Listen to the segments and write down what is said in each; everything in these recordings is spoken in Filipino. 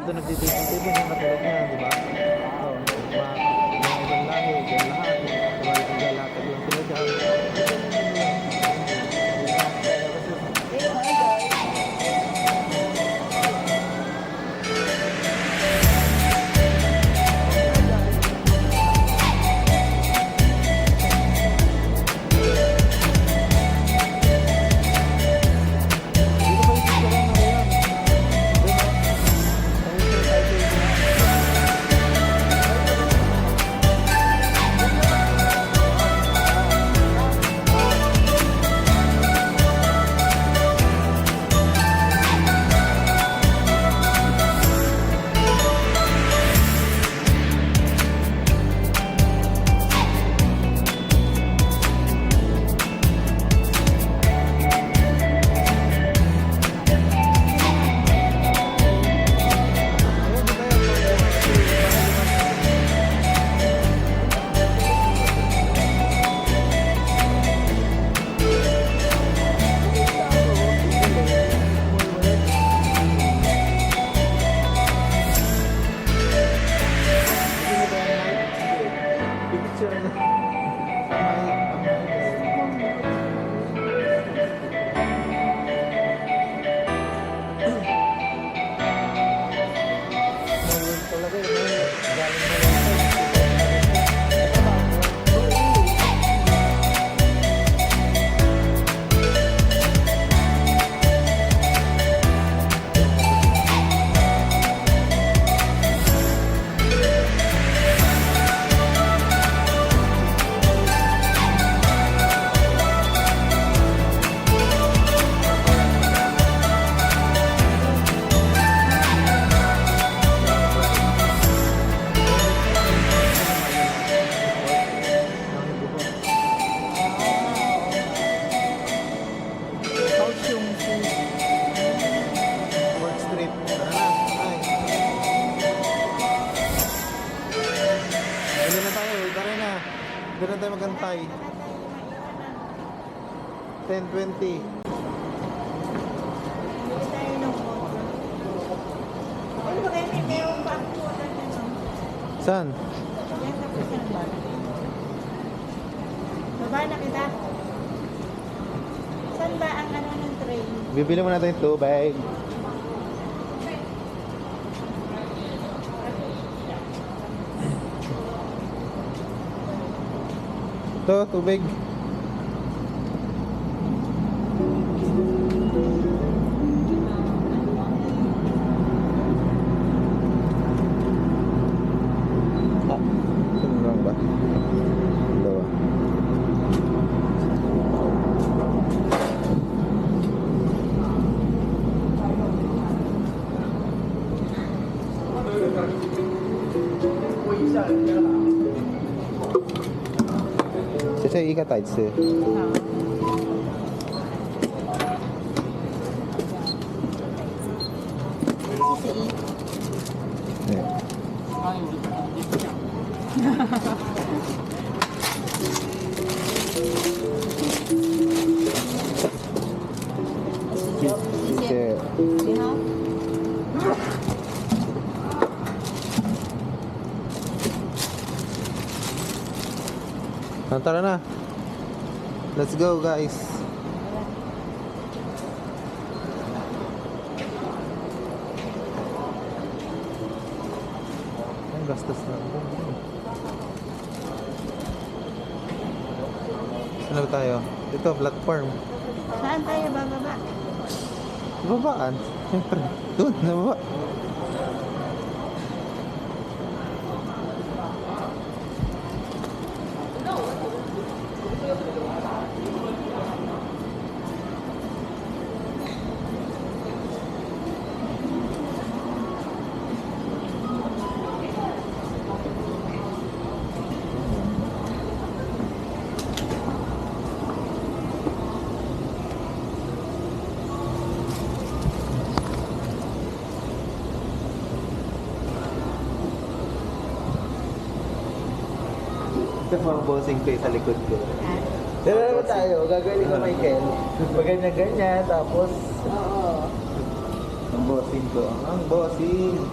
dito nagtitipon-tipon yung katulad niya, di ba? Oo, mga ibang lahi, dyan lahat. Diba, naglalatag lang sila dyan. Doon na tayo magantay. 10:20. Saan? Baba na kita. Saan ba ang ano ng train? Bibili mo natin yung tubig. Ito, tubig. Saan lang ba? Dalawa. Kasi ika-tight siya. Tara na. Let's go, guys. Ang gastos na. Saan na tayo? Ito, platform. Saan tayo bababa? Babaan. Siyempre. Doon, nababa. Ito mga bossing ko sa likod ko. Dala naman tayo, gagawin ko Michael. Ganyan-ganyan, tapos... Oo. Ang bossing ko. Ang bossing.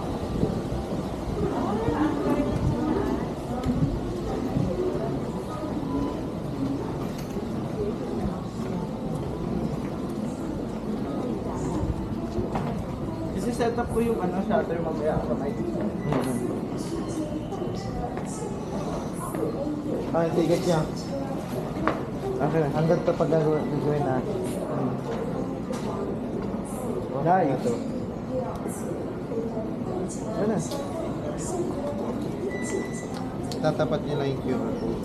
set up ko yung shutter mamaya sa mic. Ah, yung ticket niya. Okay, hanggang ito pag gagawin na. Dahil. Ito. Ano? Tatapat niya lang yung QR code.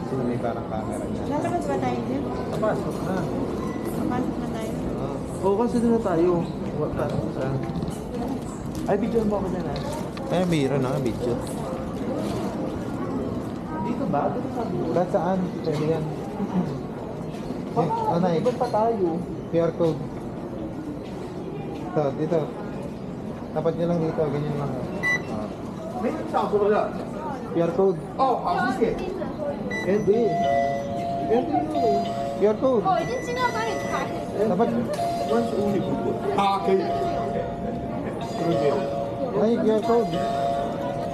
Sino may parang camera niya. Lalabas ba tayo dyan? Tapasok na. Papasok na tayo. Oo, kasi doon na tayo. Ay, video mo ako dyan Ay, biro na, video. Dito ba? Dito sa video. Kahit saan, pwede yan. Ano eh, Iba pa tayo. QR code. Ito, dito. Tapat niyo lang dito, ganyan lang. May nagsaso ko lang. QR code. Oh, how's this? Hindi. QR code. 哦，已经尽量帮你开。 Tapat. 可以。 Ay, QR code.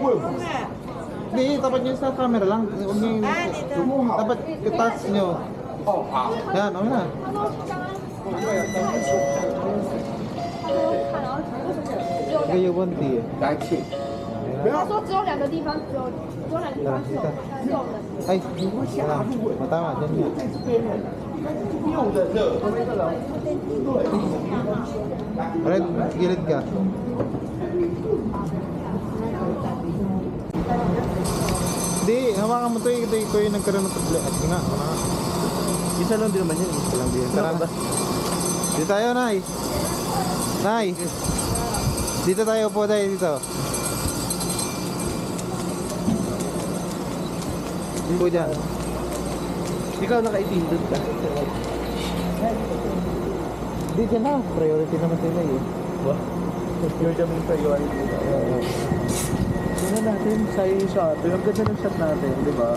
Oo nga. Hindi, tapat niyo sa camera lang. Huwag niyo yung... Ah, dito. Tapat, touch niyo. 哦，好。 Yan, okay na. Kayo bunti eh. 来，请。他说只有两个地方，只有两个地方是有的，是有的。 Ay, wala. Matama, dyan nga. 用的热。 Red, gilid ka. Hindi, hawakan mo to eh. Ito yung nagkaroon ng tablet. At nga, wala nga. Isa lang din naman yun. Ito lang din. Tara na. Dito tayo, Nay. Nay. Dito tayo po tayo dito. Po dyan. Ikaw nakaitim doon ka. Dito na. Priority naman sila eh. You're the main priority. Tingnan natin sa yung shot. Ang ganda ng shot natin, di ba?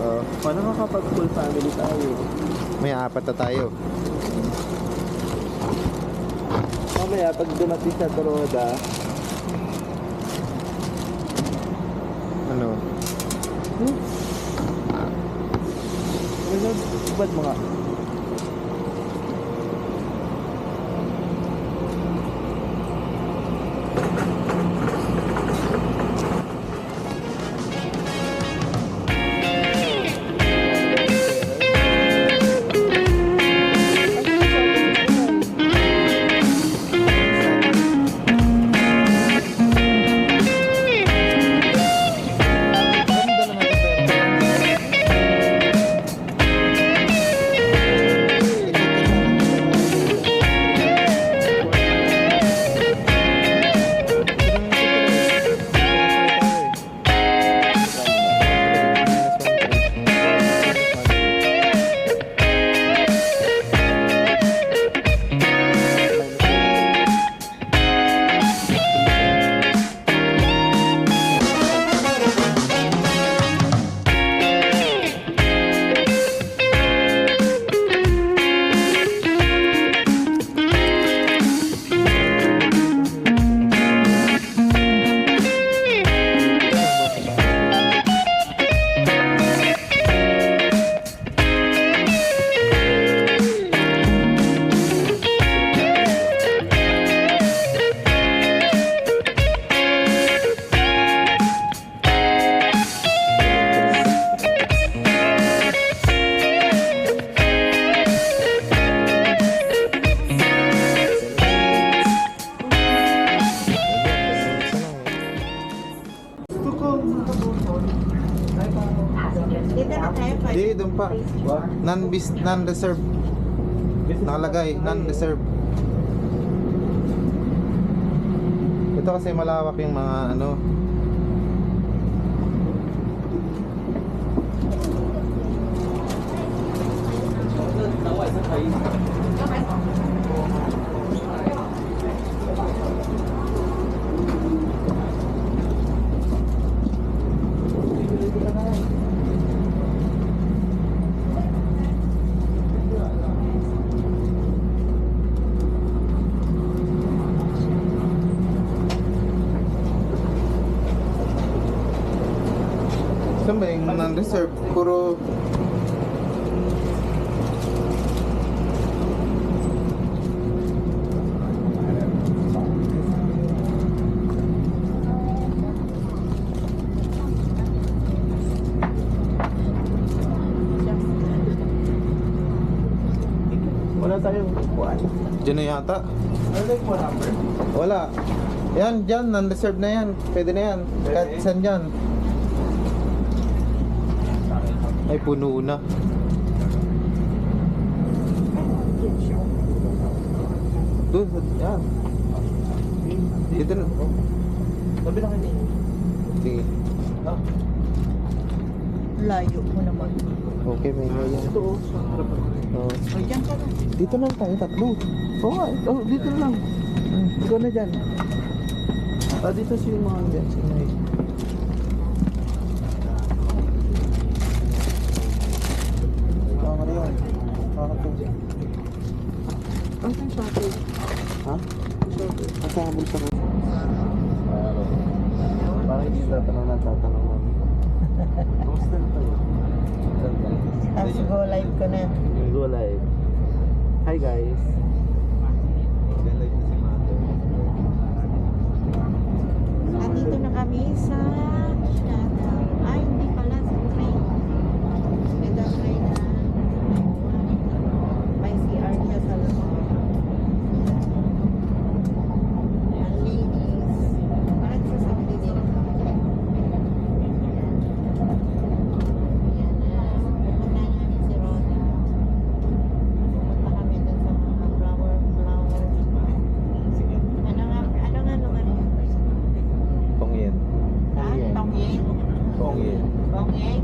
Paano makapag full family tayo? May apat na tayo. Mamaya, pag dumating sa Toroda, Ano? ano, ba't mga? Ganda naman ito, Dito na tayo. Hindi, doon pa. Non-reserve. Nakalagay, non-reserve. Ito kasi malawak yung mga ano. Saan ba yung non-reserve? Puro... upuan? Diyan na yata. Ano yung phone number? Wala. Yan, dyan. Non-reserve na yan. Pwede na yan. Kahit saan dyan. Ay, puno na. Doon, yan. Dito na. Sabi lang kayo. Sige. Ah, Layo mo naman. Okay, may yan. ito oh. Sa harapan. Oh. O, dyan ka na. Dito lang tayo, tatlo. Oo nga. Oh, dito na lang. Ikaw na dyan. Ah, dito si mga dyan. Si Nay. Ikaw ka rin. Kakatong. Ang saan sa akin? Ha? Kasabol sa mga. Bakit hindi tatanong na tatanong mo? Kamusta na tayo? Tapos go live ko na. Go live. Hi guys. Live na si Mother. Nandito na kami sa Shadow's. Ay, hindi pala sa train. Ito train na may CR siya sa loob. Ang linis. Parang sa Saudi din. Yan na. Pupunta namin si Roda. Pupunta kami dun sa mga flower. Ano nga lugar yun? Pongyen. Ha? Tongyen? Pongyen. Tongyen?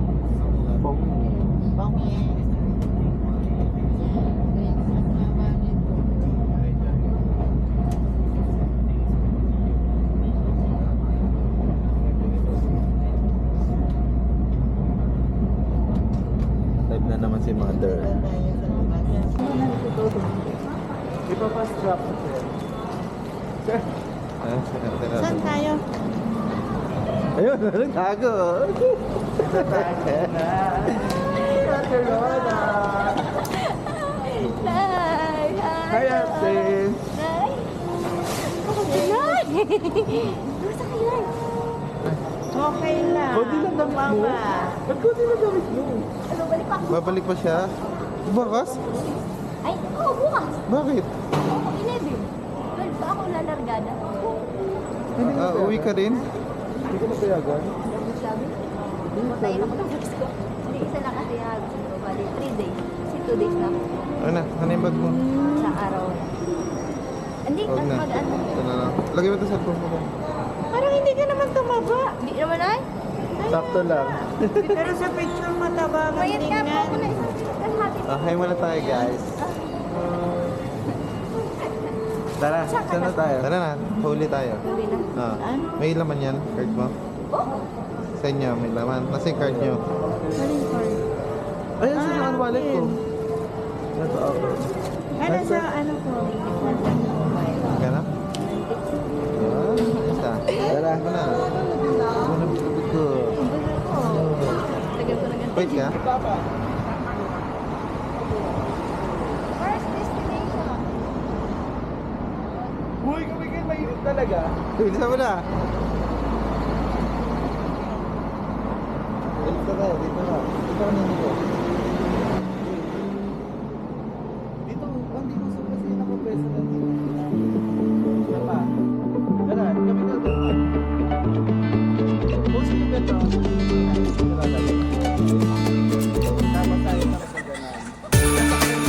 Pongyen. Tongyen. Live na naman si Mother. Ipa-fast drop ko sir. Sir. Saan tayo? Ayun, nagtago. Ate Roda. Nay! Hi, Ate. Nay! Nay! Kumusta kayo, Nay? Okay lang. Kunti lang damit mo. Mama. Ba't kunti lang damit mo? Ano, balik pa ako. Babalik pa siya? Bukas? Ay, oo, bukas. Bakit? Oo, 11. 12 pa ako lalargada. Hindi ka Uwi ka rin? Hindi ka napayagan? Sabi, matayin ako ng flex ko. Hindi, isa lang kasi gusto ko. Bali, 3 days. Kasi 2 days na ako. Ano na? Ano yung bag mo? Isang araw na. Hindi, Huwag na. mag-ano. Ito na lang. Lagay mo ito sa phone mo lang. Parang hindi ka naman tumaba. Hindi naman, Nay. Sakto lang. Pero sa picture mataba ka Mayat nga po ako na tingnan. isang kalahati. Hi muna tayo guys. Tara, saan na tayo? Tara na, huli tayo. Sabi na. May laman yan, card mo? Oo. Sa inyo, may laman. Nasa yung card nyo. Maling card. Ayun, saan ang wallet ko? Ito ako. Ano sa ano ko? Gana? Isa. Tara. Ako na. Ako na bitubig ko. Tagal ko na ganito. Wait ka? First destination. Uy, kumigil, mainit talaga. Bilisan mo na. Dito tayo, dito na. Dito na nito. Dito, hindi mo sa kasi nakapwesto na dito. Ano pa? Tara, kami na doon. Post mo ba ito? Tama tayo na sa ganun.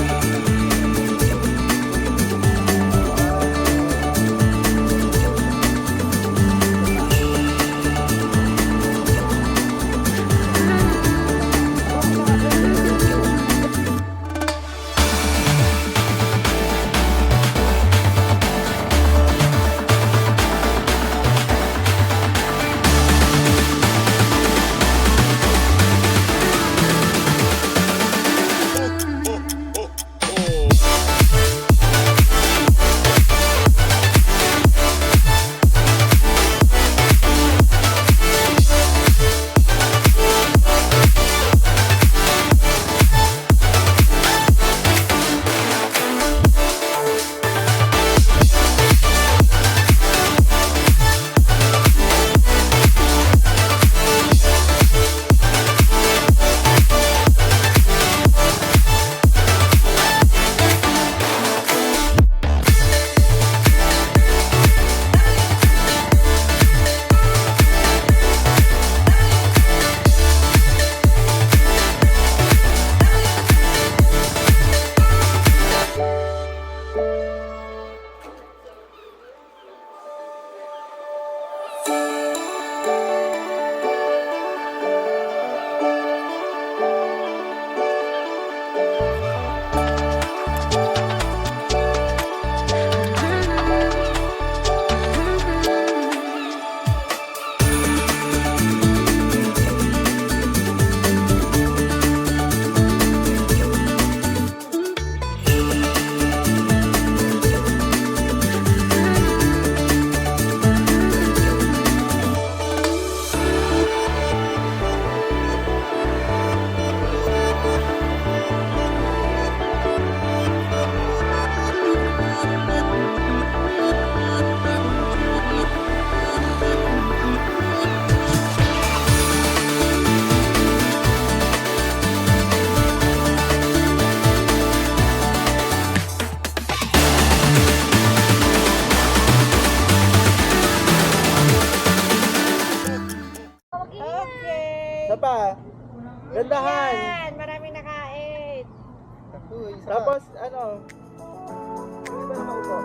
Okay. Isa pa. Gandahan. Yan, maraming nakain. Ako, isa pa. Tapos, ano? Ano ba naman ito?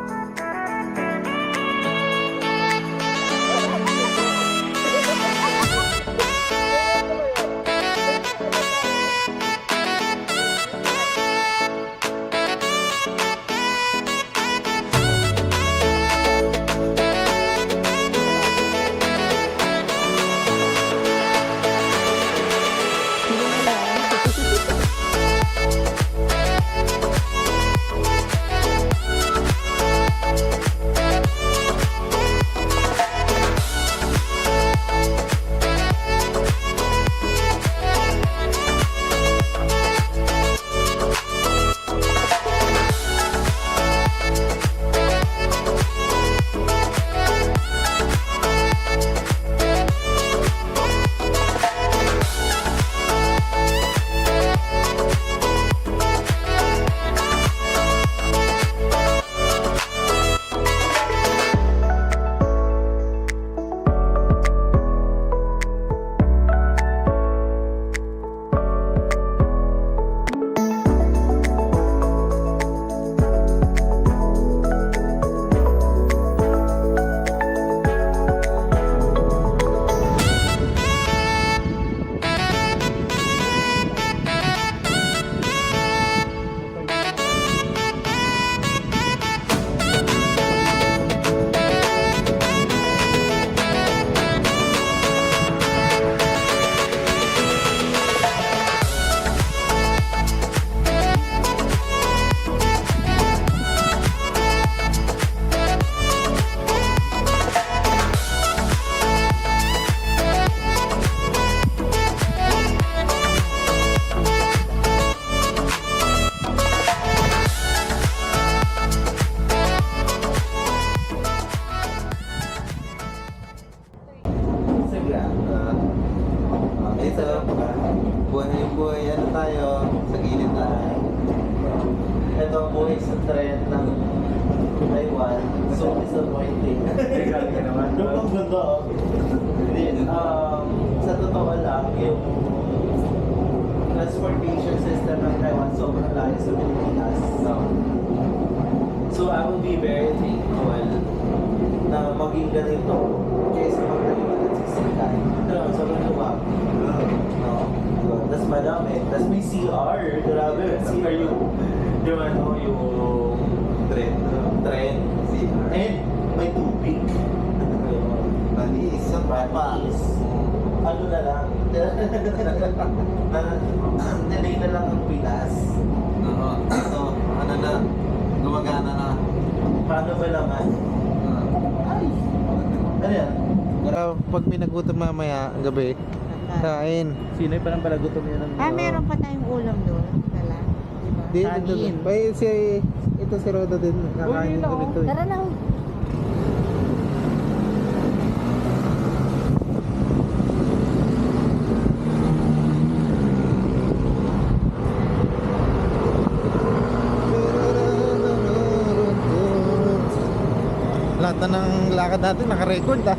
Sige. Ito, buhay ano tayo, sa gilid tayo. Ito ang buhay sa trend ng Taiwan. So disappointing. Yung ang ganda, oh. Hindi, sa totoo lang, yung transportation system ng Taiwan sobrang layo sa Pilipinas. So I will be very thankful na maging ganito kaysa magkalimutan sa Sikay. Sobrang luwag. No? Tapos madami. Tapos may CR. Grabe. CR yung yung trend. CR. And may tubig. Manis. Sa manis. Ano na lang. Delay na lang ang Pinas. Oo. Ito, ano na, gumagana na. Paano ba naman? Ay! Ano yan? Pag may nagutom mamaya, gabi, kain. Sino yung parang palagutom niya ng... Meron pa tayong ulam doon. Dala. Diba? Dito. Ito si Roda din. Kakain ko nito. Tara na. Lahat na ng lakad natin naka-record ah.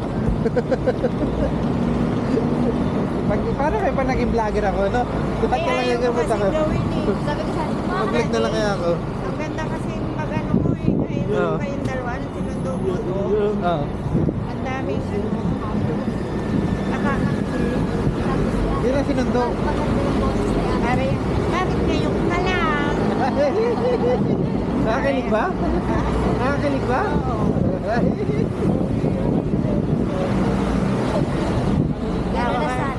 Parang may pa naging vlogger ako, no? Lahat na lang ayaw ko yung kasi ako. gawin eh. Sabi ko sa akin, Mag-vlog na lang kaya ako. Ang ganda kasi mag-ano mo eh. Ngayon Oo. kayong dalawa, ano sinundo mo doon? Oo. Ang daming nakakakili. Hindi na sinundo. maganda yung boses na yan. Pare, bakit ngayong ka lang? Nakakilig ba? Nakakilig ba? Karanasan.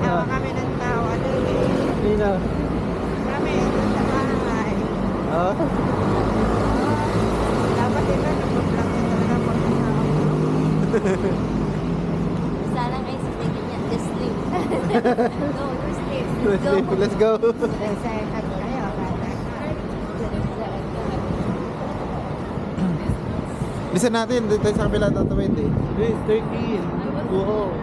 Tawa kami ng tawa doon eh. Nino. Kami, sa bahay. Oo. Dapat ito, nag-vlog ito na pag-usawa. Sana ngayon sa tingin niya, just sleep. No, just sleep. Let's go. Sa ikat kayo, kata. Listen natin, dito tayo sa kabila tatawid eh. Hey, 13. Oo.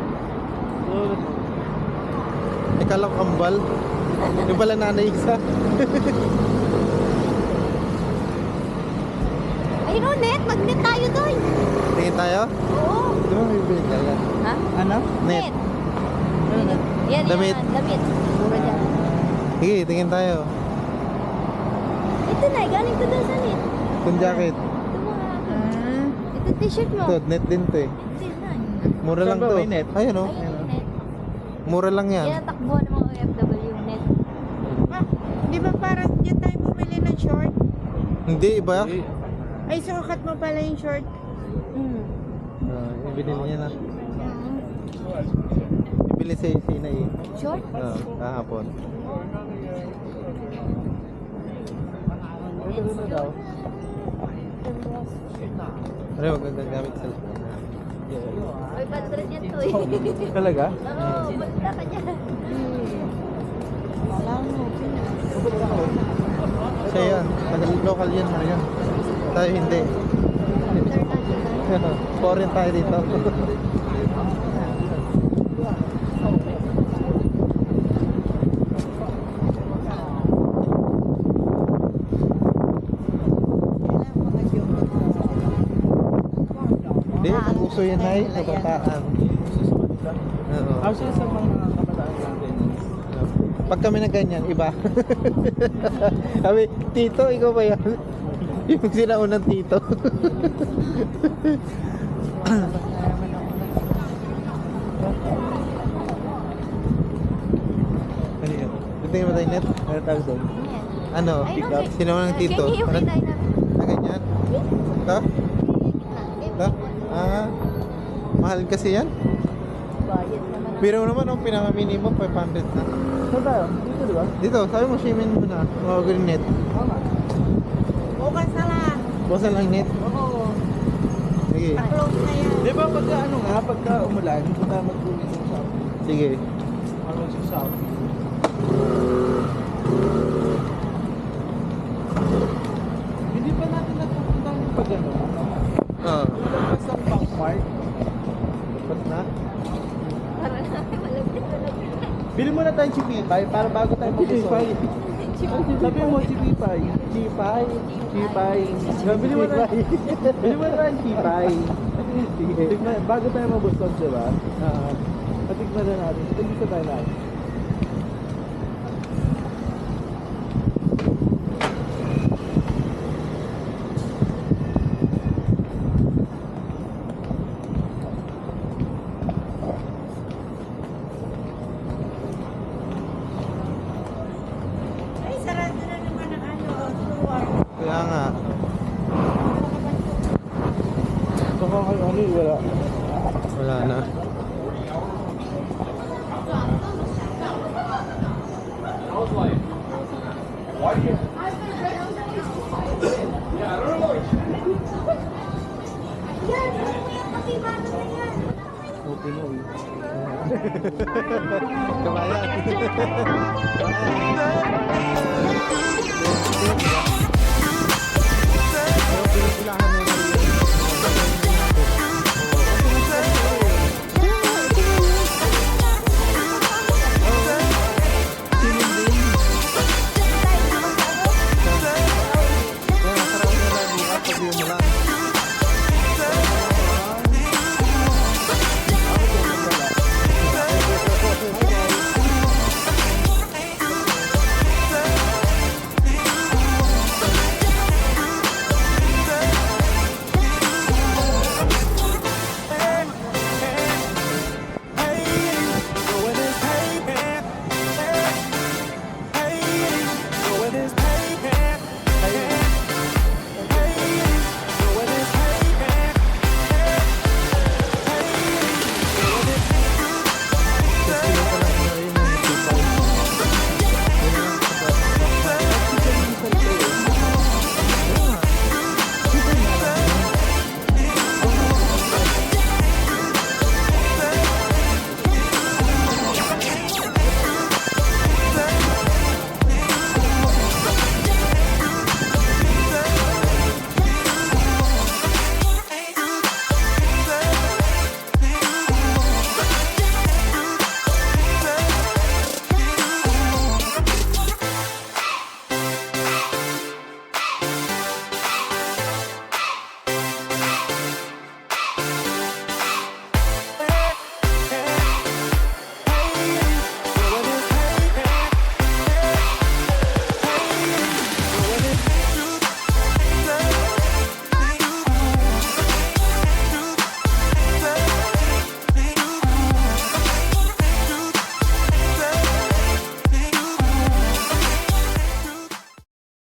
Ikaw lang kambal. Yung pala nanay isa. Ayun o, net. Mag-net tayo doon. Tingin tayo? Oo. Di ba may bigla yan? Ha? Ano? Net. Net. Yan, Damit. yan. Damit. Mura dyan. Sige, tingin tayo. Ito na, galing to doon sa net. Itong jacket. Ito mga akin. Ah, Ito t-shirt mo. Ito, net din to eh. Ito na. Mura Saan lang ba to. may net? Ayun oh. Ayun, net. Mura lang yan. Yan ang takbuhan ng mga OFW net. ah, di ba parang dyan tayo bumili ng short? Hindi, iba. Ay, sukat mo pala yung short. Ibili niya na. Ibili sa Sina eh. Short? Kahapon. Ito na daw. Pero wag kang gagamit sa cellphone. 500 yan to eh. Talaga? Oo, basta ka dyan. Wala mo, Pinas. Siya yan. Local yan. Ano yan? Tayo hindi. International. Foreign tayo dito. Kailangan mga joke. Hindi, uso yan ay kabataan. Oo. Actually, sa mga kabataan natin, Pag kami na ganyan, iba. Sabi, tito, ikaw ba yan? Yung sinaunang tito. Ano yun? Tingnan mo tayo net? ano tawag doon? Ano? Ayun, okay. Sinaunang tito? Ganyan yung Ano? kinay namin. Ganyan? Ito? Ito? Mahal kasi yan. Bayad naman. Pero naman, ang pinaka-minimum 500 na. Saan tayo? Dito, di ba? Dito, sabi mo, shimin mo na. Mga green net. Bukas na lang. Bawasan lang net. Oo. Sige. Pa-close na yan. Di ba pagka ano nga, pagka umulan, punta mag-uwi sa shopping. Sige. Ano sa shopping? Hindi pa natin napupunta yung pag ano. Oo. Labas ang bank mark. Tapos na? Para namin malapit. Bili muna tayong chipipay para bago tayo mag-usap. Sabi mo chipipay. Chipay. Chipay. Bili mo na. Bili mo na tayong chipay. Tignan, bago tayo mabusog, di ba? Patignan na natin. Tignan tayo natin. Ay, sarado na naman ang ano, floor. Kaya nga. So kung ano, wala. Wala na. Okay mo. Kabayan. Kabayan.